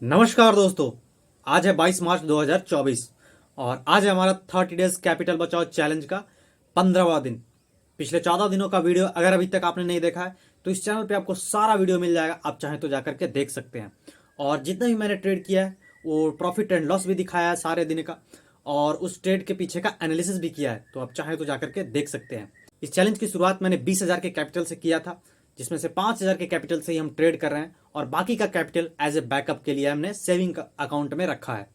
नमस्कार दोस्तों। आज है 22 मार्च 2024 और आज है हमारा 30 डेज कैपिटल बचाओ चैलेंज का 15वां दिन। पिछले 14 दिनों का वीडियो अगर अभी तक आपने नहीं देखा है तो इस चैनल पे आपको सारा वीडियो मिल जाएगा, आप चाहें तो जाकर के देख सकते हैं। और जितना भी मैंने ट्रेड किया है वो प्रॉफिट एंड लॉस भी दिखाया है सारे दिन का, और उस ट्रेड के पीछे का एनालिसिस भी किया है, तो आप चाहें तो जाकर के देख सकते हैं। इस चैलेंज की शुरुआत मैंने 20,000 के कैपिटल से किया था, जिसमें से 5,000 के कैपिटल से ही हम ट्रेड कर रहे हैं और बाकी का कैपिटल एज ए बैकअप के लिए हमने सेविंग अकाउंट में रखा है।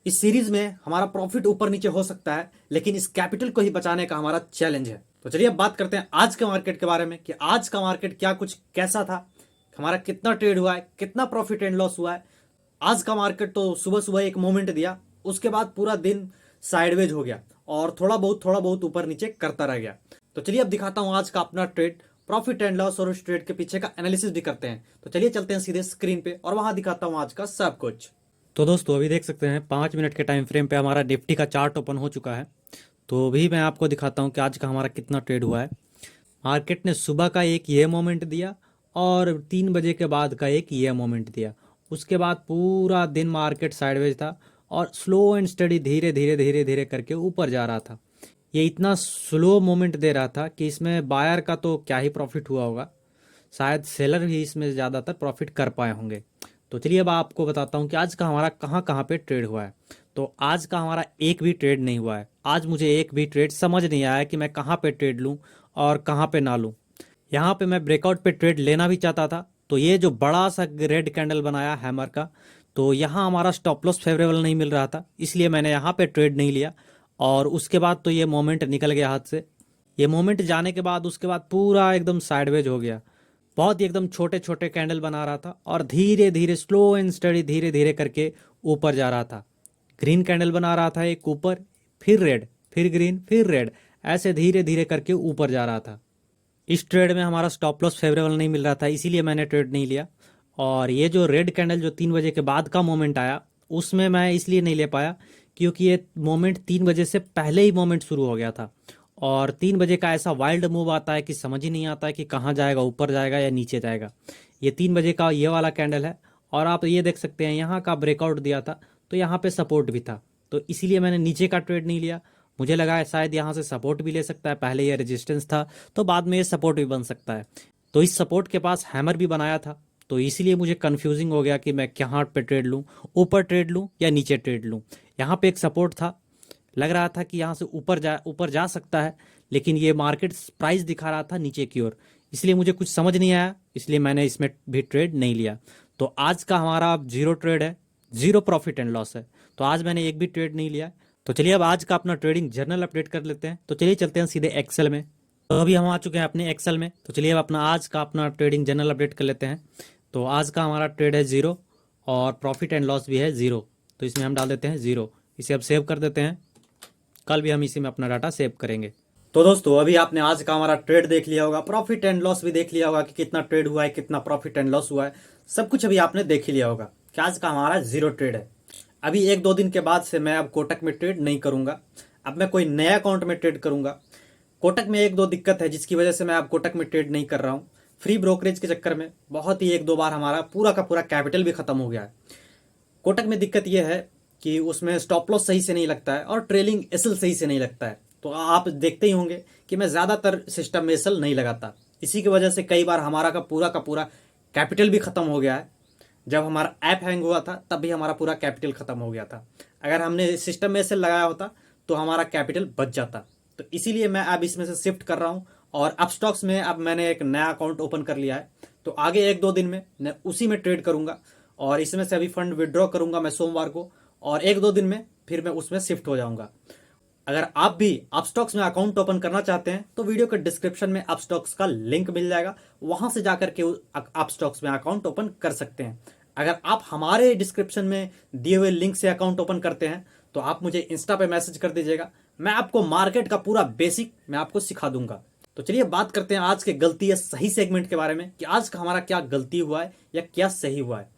इस सीरीज में हमारा प्रॉफिट ऊपर नीचे हो सकता है, लेकिन इस कैपिटल को ही बचाने का हमारा चैलेंज है। तो चलिए अब बात करते हैं आज के मार्केट के बारे में कि आज का मार्केट क्या कुछ कैसा था, हमारा कितना ट्रेड हुआ है, कितना प्रॉफिट एंड लॉस हुआ है। आज का मार्केट तो सुबह सुबह एक मोमेंट दिया, उसके बाद पूरा दिन साइडवेज हो गया और थोड़ा बहुत ऊपर नीचे करता रह गया। तो चलिए अब दिखाता हूं आज का अपना ट्रेड, प्रॉफिट एंड लॉस और उस ट्रेड के पीछे का एनालिसिस भी करते हैं। तो चलिए चलते हैं सीधे स्क्रीन पे और वहां दिखाता हूं आज का सब कुछ। तो दोस्तों अभी देख सकते हैं 5 मिनट के टाइम फ्रेम पे हमारा निफ्टी का चार्ट ओपन हो चुका है। तो अभी मैं आपको दिखाता हूं कि आज का हमारा कितना ट्रेड हुआ है। मार्केट ने सुबह का एक ये मोमेंट दिया और 3 बजे के बाद का एक ये मोमेंट दिया। उसके बाद पूरा दिन मार्केट साइडवेज था और स्लो एंड स्टडी धीरे धीरे धीरे धीरे करके ऊपर जा रहा था। ये इतना स्लो मोमेंट दे रहा था कि इसमें बायर का तो क्या ही प्रॉफिट हुआ होगा, शायद सेलर भी इसमें ज़्यादातर प्रॉफिट कर पाए होंगे। तो चलिए अब आपको बताता हूँ कि आज का हमारा कहाँ कहाँ पे ट्रेड हुआ है। तो आज का हमारा एक भी ट्रेड नहीं हुआ है। आज मुझे एक भी ट्रेड समझ नहीं आया कि मैं कहाँ पे ट्रेड लूँ और कहाँ पे ना लूँ। यहाँ पे मैं ब्रेकआउट पे ट्रेड लेना भी चाहता था, तो ये जो बड़ा सा रेड कैंडल बनाया हैमर का, तो यहाँ हमारा स्टॉप लॉस फेवरेबल नहीं मिल रहा था, इसलिए मैंने यहाँ पे ट्रेड नहीं लिया। और उसके बाद तो ये मोमेंट निकल गया हाथ से। ये मोमेंट जाने के बाद उसके बाद पूरा एकदम साइडवेज हो गया। बहुत ही एकदम छोटे छोटे कैंडल बना रहा था और धीरे धीरे स्लो एंड स्टडी धीरे धीरे करके ऊपर जा रहा था। ग्रीन कैंडल बना रहा था एक ऊपर, फिर रेड, फिर ग्रीन, फिर रेड, ऐसे धीरे धीरे करके ऊपर जा रहा था। इस ट्रेड में हमारा स्टॉप लॉस फेवरेबल नहीं मिल रहा था, इसीलिए मैंने ट्रेड नहीं लिया। और ये जो रेड कैंडल जो 3 बजे के बाद का मोमेंट आया, उसमें मैं इसलिए नहीं ले पाया क्योंकि ये मोमेंट 3 बजे से पहले ही मोमेंट शुरू हो गया था। और 3 बजे का ऐसा वाइल्ड मूव आता है कि समझ ही नहीं आता है कि कहाँ जाएगा, ऊपर जाएगा या नीचे जाएगा। ये 3 बजे का ये वाला कैंडल है और आप ये देख सकते हैं यहाँ का ब्रेकआउट दिया था, तो यहाँ पे सपोर्ट भी था, तो इसीलिए मैंने नीचे का ट्रेड नहीं लिया। मुझे लगा है शायद यहाँ से सपोर्ट भी ले सकता है, पहले ये रेजिस्टेंस था तो बाद में ये सपोर्ट भी बन सकता है। तो इस सपोर्ट के पास हैमर भी बनाया था, तो इसीलिए मुझे कन्फ्यूजिंग हो गया कि मैं कहाँ पे ट्रेड लूँ, ऊपर ट्रेड लूँ या नीचे ट्रेड लूँ। यहाँ पे एक सपोर्ट था, लग रहा था कि यहाँ से ऊपर जा सकता है, लेकिन ये मार्केट प्राइस दिखा रहा था नीचे की ओर, इसलिए मुझे कुछ समझ नहीं आया, इसलिए मैंने इसमें भी ट्रेड नहीं लिया। तो आज का हमारा अब जीरो ट्रेड है, जीरो प्रॉफिट एंड लॉस है। तो आज मैंने एक भी ट्रेड नहीं लिया। तो चलिए अब आज का अपना ट्रेडिंग जर्नल अपडेट कर लेते हैं। तो चलिए चलते हैं सीधे एक्सेल में। तो अभी हम आ चुके हैं अपने एक्सेल में। तो चलिए अब आज का अपना ट्रेडिंग जर्नल अपडेट कर लेते हैं। तो आज का हमारा ट्रेड है जीरो और प्रॉफिट एंड लॉस भी है जीरो, तो इसमें हम डाल देते हैं जीरो। इसे अब सेव कर देते हैं, कल भी हम इसी में अपना डाटा सेव करेंगे। तो दोस्तों अभी आपने आज का हमारा ट्रेड देख लिया होगा, प्रॉफिट एंड लॉस भी देख लिया होगा कि कितना ट्रेड हुआ है, कितना प्रॉफिट एंड लॉस हुआ है, सब कुछ अभी आपने देख ही लिया होगा कि आज का हमारा जीरो ट्रेड है। अभी 1-2 दिन के बाद से मैं अब कोटक में ट्रेड नहीं करूंगा, अब मैं कोई नया अकाउंट में ट्रेड करूंगा। कोटक में 1-2 दिक्कत है जिसकी वजह से मैं अब कोटक में ट्रेड नहीं कर रहा हूँ। फ्री ब्रोकरेज के चक्कर में बहुत ही 1-2 बार हमारा पूरा का पूरा कैपिटल भी खत्म हो गया है। कोटक में दिक्कत यह है कि उसमें स्टॉप लॉस सही से नहीं लगता है और ट्रेलिंग एसएल सही से नहीं लगता है। तो आप देखते ही होंगे कि मैं ज़्यादातर सिस्टम में एसएल नहीं लगाता, इसी की वजह से कई बार हमारा का पूरा कैपिटल भी ख़त्म हो गया है। जब हमारा ऐप हैंग हुआ था तब भी हमारा पूरा कैपिटल ख़त्म हो गया था। अगर हमने सिस्टम में एसएल लगाया होता तो हमारा कैपिटल बच जाता। तो इसीलिए मैं अब इसमें से शिफ्ट कर रहा हूँ और अपस्टॉक्स में अब मैंने एक नया अकाउंट ओपन कर लिया है। तो आगे 1-2 दिन में मैं उसी में ट्रेड करूँगा और इसमें से अभी फंड विड्रॉ करूँगा मैं सोमवार को, और 1-2 दिन में फिर मैं उसमें शिफ्ट हो जाऊंगा। अगर आप भी अपस्टॉक्स में अकाउंट ओपन करना चाहते हैं तो वीडियो के डिस्क्रिप्शन में अपस्टॉक्स का लिंक मिल जाएगा, वहां से जाकर के अपस्टॉक्स में अकाउंट ओपन कर सकते हैं। अगर आप हमारे डिस्क्रिप्शन में दिए हुए लिंक से अकाउंट ओपन करते हैं तो आप मुझे इंस्टा पे मैसेज कर दीजिएगा, मैं आपको मार्केट का पूरा बेसिक मैं आपको सिखा दूंगा। तो चलिए बात करते हैं आज के गलती या सही सेगमेंट के बारे में कि आज का हमारा क्या गलती हुआ है या क्या सही हुआ है।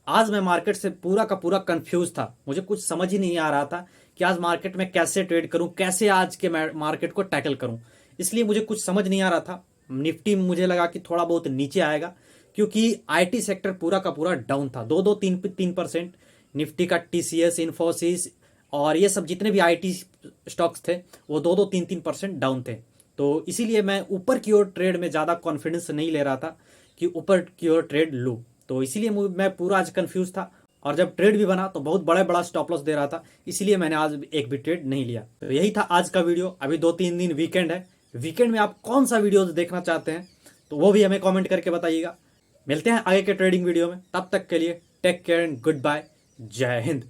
आज मैं मार्केट से पूरा का पूरा कंफ्यूज था, मुझे कुछ समझ ही नहीं आ रहा था कि आज मार्केट में कैसे ट्रेड करूं, कैसे आज के मार्केट को टैकल करूं, इसलिए मुझे कुछ समझ नहीं आ रहा था। निफ्टी मुझे लगा कि थोड़ा बहुत नीचे आएगा, क्योंकि आईटी सेक्टर पूरा का पूरा डाउन था, 2-3% निफ्टी का टीसीएस, इन्फोसिस और ये सब जितने भी आईटी स्टॉक्स थे वो 2-3% डाउन थे। तो इसीलिए मैं ऊपर की ओर ट्रेड में ज़्यादा कॉन्फिडेंस नहीं ले रहा था कि ऊपर की ओर ट्रेड लूँ। तो इसीलिए मैं पूरा आज कंफ्यूज था, और जब ट्रेड भी बना तो बहुत बड़ा बड़ा स्टॉप लॉस दे रहा था, इसीलिए मैंने आज एक भी ट्रेड नहीं लिया। तो यही था आज का वीडियो। अभी 2-3 दिन वीकेंड है, वीकेंड में आप कौन सा वीडियोस देखना चाहते हैं तो वो भी हमें कमेंट करके बताइएगा। मिलते हैं आगे के ट्रेडिंग वीडियो में, तब तक के लिए take care and goodbye. जय हिंद।